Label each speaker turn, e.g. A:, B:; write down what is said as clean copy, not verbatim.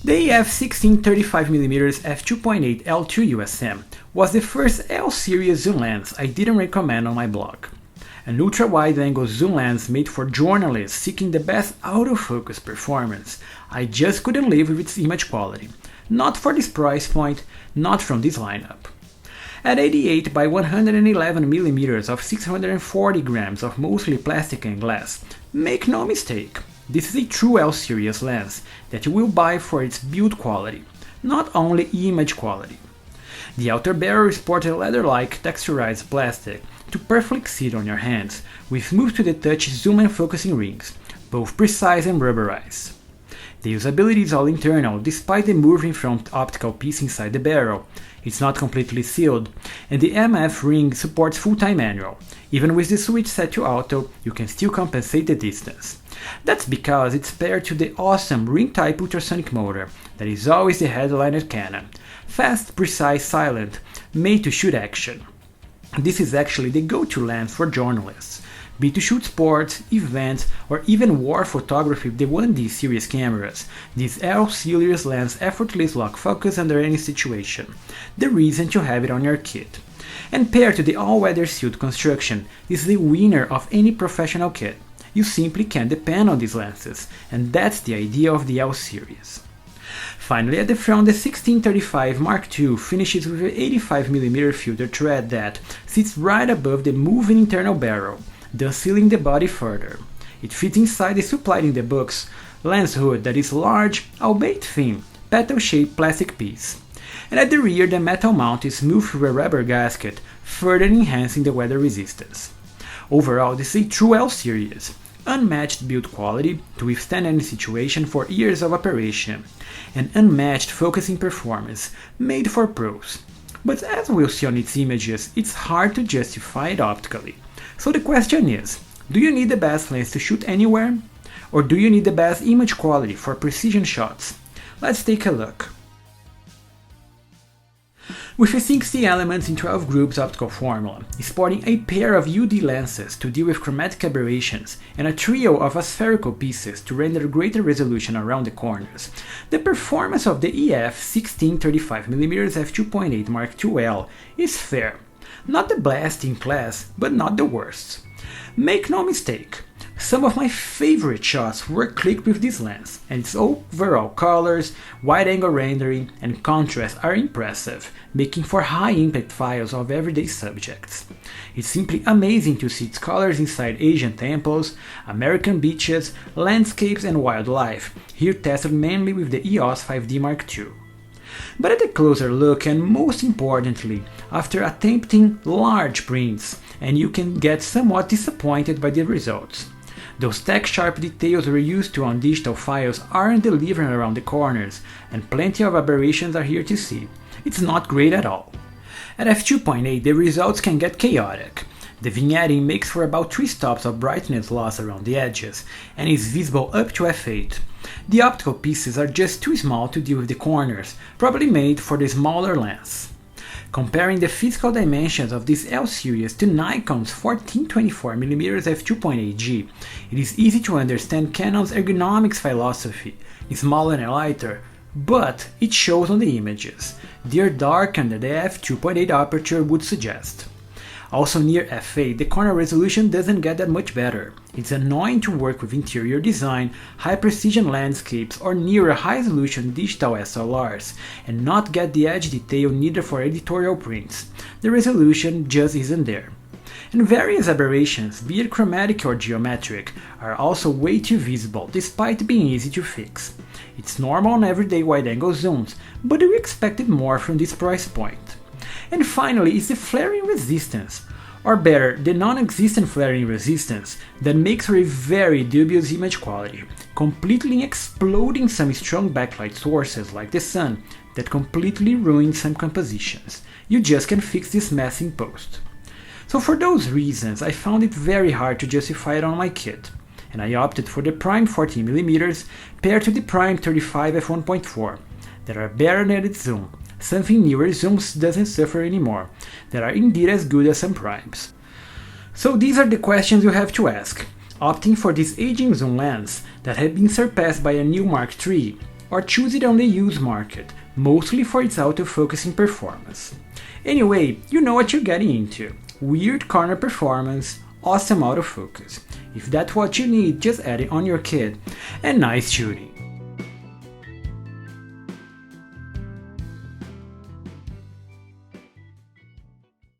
A: The EF 16-35mm f2.8 L II USM was the first L-series zoom lens I didn't recommend on my blog. An ultra-wide-angle zoom lens made for journalists seeking the best autofocus performance, I just couldn't live with its image quality. Not for this price point, not from this lineup. At 88 by 111mm of 640 grams of mostly plastic and glass, make no mistake, this is a true L-series lens that you will buy for its build quality, not only image quality. The outer barrel sports a leather-like texturized plastic to perfectly sit on your hands, with smooth-to-the-touch zoom and focusing rings, both precise and rubberized. The usability is all internal, despite the moving front optical piece inside the barrel. It's not completely sealed, and the MF ring supports full-time manual. Even with the switch set to auto, you can still compensate the distance. That's because it's paired to the awesome ring-type ultrasonic motor that is always the headline at Canon. Fast, precise, silent, made to shoot action. This is actually the go-to lens for journalists. Be it to shoot sports, events, or even war photography with the 1D series cameras, this L-series lens effortlessly lock focus under any situation. The reason to have it on your kit. And paired to the all-weather sealed construction, this is the winner of any professional kit. You simply can't depend on these lenses, and that's the idea of the L-series. Finally, at the front, the 1635 Mark II finishes with an 85mm filter thread that sits right above the moving internal barrel, thus sealing the body further. It fits inside the supplied in the book's lens hood that is large, albeit thin, petal-shaped plastic piece. And at the rear, the metal mount is smoothed through a rubber gasket, further enhancing the weather resistance. Overall, this is a true L-series, unmatched build quality to withstand any situation for years of operation, and unmatched focusing performance, made for pros. But as we'll see on its images, it's hard to justify it optically. So the question is, do you need the best lens to shoot anywhere? Or do you need the best image quality for precision shots? Let's take a look. With a 60 elements in 12 groups optical formula, sporting a pair of UD lenses to deal with chromatic aberrations, and a trio of aspherical pieces to render greater resolution around the corners, the performance of the EF 16-35mm f2.8 Mark IIL is fair. Not the best in class, but not the worst. Make no mistake, some of my favorite shots were clicked with this lens, and its overall colors, wide-angle rendering, and contrast are impressive, making for high-impact files of everyday subjects. It's simply amazing to see its colors inside Asian temples, American beaches, landscapes, and wildlife, here tested mainly with the EOS 5D Mark II. But at a closer look, and most importantly, after attempting large prints, and you can get somewhat disappointed by the results. Those tech-sharp details we're used to on digital files aren't delivering around the corners, and plenty of aberrations are here to see. It's not great at all. At f2.8, the results can get chaotic. The vignetting makes for about 3 stops of brightness loss around the edges, and is visible up to f8. The optical pieces are just too small to deal with the corners, probably made for the smaller lens. Comparing the physical dimensions of this L-series to Nikon's 14-24mm f2.8G, it is easy to understand Canon's ergonomics philosophy, smaller and lighter, but it shows on the images. They're darker than the f2.8 aperture would suggest. Also near f8, the corner resolution doesn't get that much better. It's annoying to work with interior design, high-precision landscapes, or near high-resolution digital SLRs, and not get the edge detail needed for editorial prints. The resolution just isn't there. And various aberrations, be it chromatic or geometric, are also way too visible, despite being easy to fix. It's normal on everyday wide-angle zooms, but we expected more from this price point. And finally is the flaring resistance, or better, the non-existent flaring resistance that makes for a very dubious image quality, completely exploding some strong backlight sources like the sun that completely ruin some compositions. You just can fix this mess in post. So for those reasons, I found it very hard to justify it on my kit, and I opted for the Prime 14mm paired to the Prime 35 f1.4 that are better than its zoom. Something newer zooms doesn't suffer anymore, that are indeed as good as some primes. So these are the questions you have to ask. Opting for this aging zoom lens that had been surpassed by a new Mark III, or choose it on the used market, mostly for its autofocusing performance. Anyway, you know what you're getting into. Weird corner performance, awesome autofocus. If that's what you need, just add it on your kit, and nice shooting.